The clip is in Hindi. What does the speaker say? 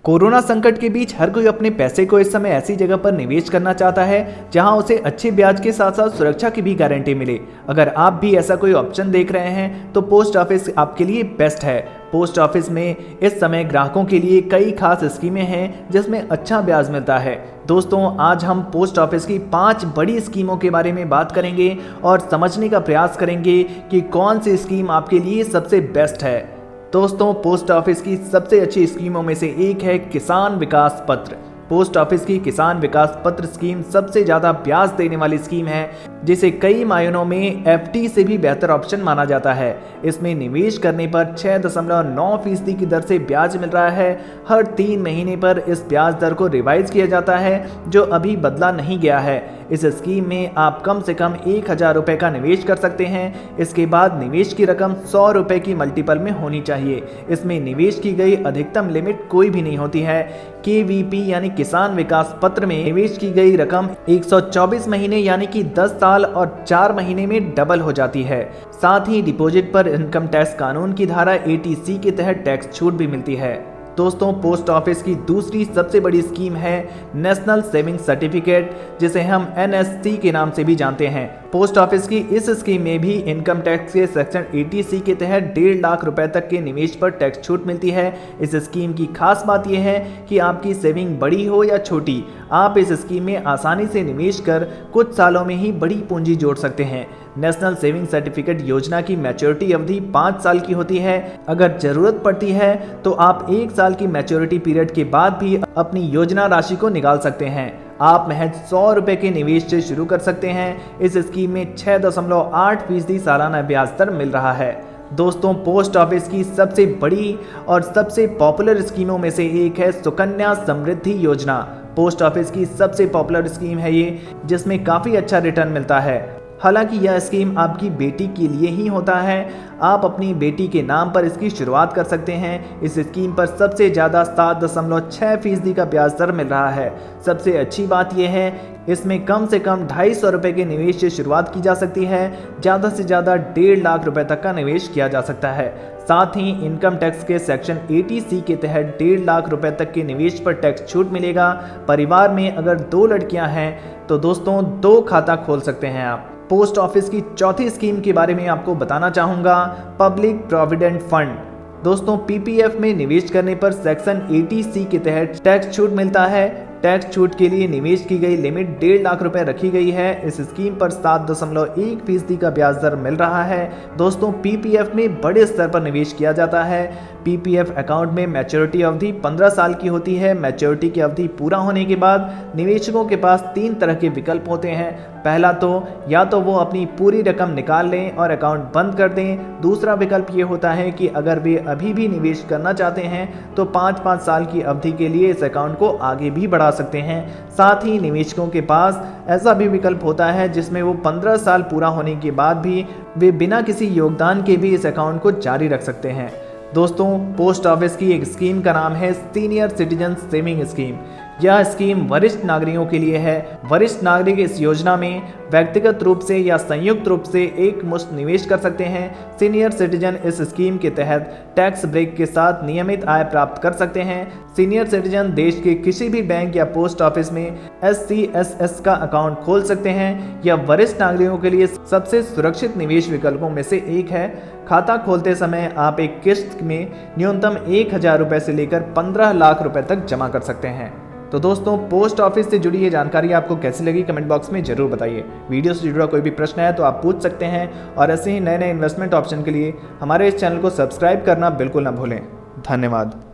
कोरोना संकट के बीच हर कोई अपने पैसे को इस समय ऐसी जगह पर निवेश करना चाहता है जहां उसे अच्छे ब्याज के साथ साथ सुरक्षा की भी गारंटी मिले। अगर आप भी ऐसा कोई ऑप्शन देख रहे हैं तो पोस्ट ऑफिस आपके लिए बेस्ट है। पोस्ट ऑफिस में इस समय ग्राहकों के लिए कई खास स्कीमें हैं जिसमें अच्छा ब्याज मिलता है। दोस्तों, आज हम पोस्ट ऑफिस की 5 बड़ी स्कीमों के बारे में बात करेंगे और समझने का प्रयास करेंगे कि कौन सी स्कीम आपके लिए सबसे बेस्ट है। दोस्तों, पोस्ट ऑफिस की सबसे अच्छी स्कीमों में से एक है किसान विकास पत्र। पोस्ट ऑफिस की किसान विकास पत्र स्कीम सबसे ज़्यादा ब्याज देने वाली स्कीम है, जिसे कई मायनों में एफडी से भी बेहतर ऑप्शन माना जाता है। इसमें निवेश करने पर 6.9% की दर से ब्याज मिल रहा है। हर 3 महीने पर इस ब्याज दर को रिवाइज किया जाता है, जो अभी बदला नहीं गया है। इस स्कीम में आप कम से कम 1000 रुपये का निवेश कर सकते हैं। इसके बाद निवेश की रकम 100 रुपये की मल्टीपल में होनी चाहिए। इसमें निवेश की गई अधिकतम लिमिट कोई भी नहीं होती है। केवीपी यानी किसान विकास पत्र में निवेश की गई रकम 124 महीने यानी कि 10 साल और 4 महीने में डबल हो जाती है। साथ ही डिपॉजिट पर इनकम टैक्स कानून की धारा 80C के तहत टैक्स छूट भी मिलती है। दोस्तों, पोस्ट ऑफिस की दूसरी सबसे बड़ी स्कीम है नेशनल सेविंग सर्टिफिकेट, जिसे हम NSC के नाम से भी जानते हैं। पोस्ट ऑफिस की इस स्कीम में भी इनकम टैक्स के सेक्शन 80C के तहत 1.5 लाख रुपए तक के निवेश पर टैक्स छूट मिलती है। इस स्कीम की खास बात यह है कि आपकी सेविंग बड़ी हो या छोटी, आप इस स्कीम में आसानी से निवेश कर कुछ सालों में ही बड़ी पूंजी जोड़ सकते हैं। नेशनल सेविंग सर्टिफिकेट योजना की मैच्योरिटी अवधि 5 साल की होती है। अगर जरूरत पड़ती है तो आप 1 साल की मैच्योरिटी पीरियड के बाद भी अपनी योजना राशि को निकाल सकते हैं। आप महज 100 रुपए के निवेश से शुरू कर सकते हैं। इस स्कीम में 6.8% सालाना ब्याज दर मिल रहा है। दोस्तों, पोस्ट ऑफिस की सबसे बड़ी और सबसे पॉपुलर स्कीमों में से एक है सुकन्या समृद्धि योजना। पोस्ट ऑफिस की सबसे पॉपुलर स्कीम है ये, जिसमें काफ़ी अच्छा रिटर्न मिलता है। हालांकि यह स्कीम आपकी बेटी के लिए ही होता है। आप अपनी बेटी के नाम पर इसकी शुरुआत कर सकते हैं। इस स्कीम पर सबसे ज़्यादा 7.6% का ब्याज दर मिल रहा है। सबसे अच्छी बात यह है, इसमें कम से कम 250 रुपये के निवेश से शुरुआत की जा सकती है। ज़्यादा से ज़्यादा 1.5 लाख रुपए तक का निवेश किया जा सकता है। साथ ही इनकम टैक्स के सेक्शन 80C के तहत 1.5 लाख रुपए तक के निवेश पर टैक्स छूट मिलेगा। परिवार में अगर 2 लड़कियां हैं तो दोस्तों 2 खाता खोल सकते हैं आप। पोस्ट ऑफिस की चौथी स्कीम के बारे में आपको बताना चाहूँगा, पब्लिक प्रोविडेंट फंड। दोस्तों, PPF में निवेश करने पर सेक्शन 80C के तहत टैक्स छूट मिलता है। टैक्स छूट के लिए निवेश की गई लिमिट 1.5 लाख रुपए रखी गई है। इस स्कीम पर 7.1% का ब्याज दर मिल रहा है। दोस्तों, PPF में बड़े स्तर पर निवेश किया जाता है। PPF अकाउंट में मैच्योरिटी अवधि 15 साल की होती है। मैच्योरिटी की अवधि पूरा होने के बाद निवेशकों के पास 3 तरह के विकल्प होते हैं। पहला तो या तो वो अपनी पूरी रकम निकाल लें और अकाउंट बंद कर दें। दूसरा विकल्प ये होता है कि अगर वे अभी भी निवेश करना चाहते हैं तो 5-5 साल की अवधि के लिए इस अकाउंट को आगे भी बढ़ा सकते हैं। साथ ही निवेशकों के पास ऐसा भी विकल्प होता है जिसमें वो 15 साल पूरा होने के बाद भी वे बिना किसी योगदान के भी इस अकाउंट को जारी रख सकते हैं। दोस्तों, पोस्ट ऑफिस की एक स्कीम का नाम है सीनियर सिटीजन सेविंग स्कीम। यह स्कीम वरिष्ठ नागरिकों के लिए है। वरिष्ठ नागरिक इस योजना में व्यक्तिगत रूप से या संयुक्त रूप से एक मुश्त निवेश कर सकते हैं। सीनियर सिटीजन इस स्कीम के तहत टैक्स ब्रेक के साथ नियमित आय प्राप्त कर सकते हैं। सीनियर सिटीजन देश के किसी भी बैंक या पोस्ट ऑफिस में SCSS का अकाउंट खोल सकते हैं। यह वरिष्ठ नागरिकों के लिए सबसे सुरक्षित निवेश विकल्पों में से एक है। खाता खोलते समय आप एक किस्त में न्यूनतम 1000 रुपये से लेकर 15 लाख रुपए तक जमा कर सकते हैं। तो दोस्तों, पोस्ट ऑफिस से जुड़ी ये जानकारी आपको कैसी लगी कमेंट बॉक्स में जरूर बताइए। वीडियो से जुड़ा कोई भी प्रश्न है तो आप पूछ सकते हैं और ऐसे ही नए नए इन्वेस्टमेंट ऑप्शन के लिए हमारे इस चैनल को सब्सक्राइब करना बिल्कुल ना भूलें। धन्यवाद।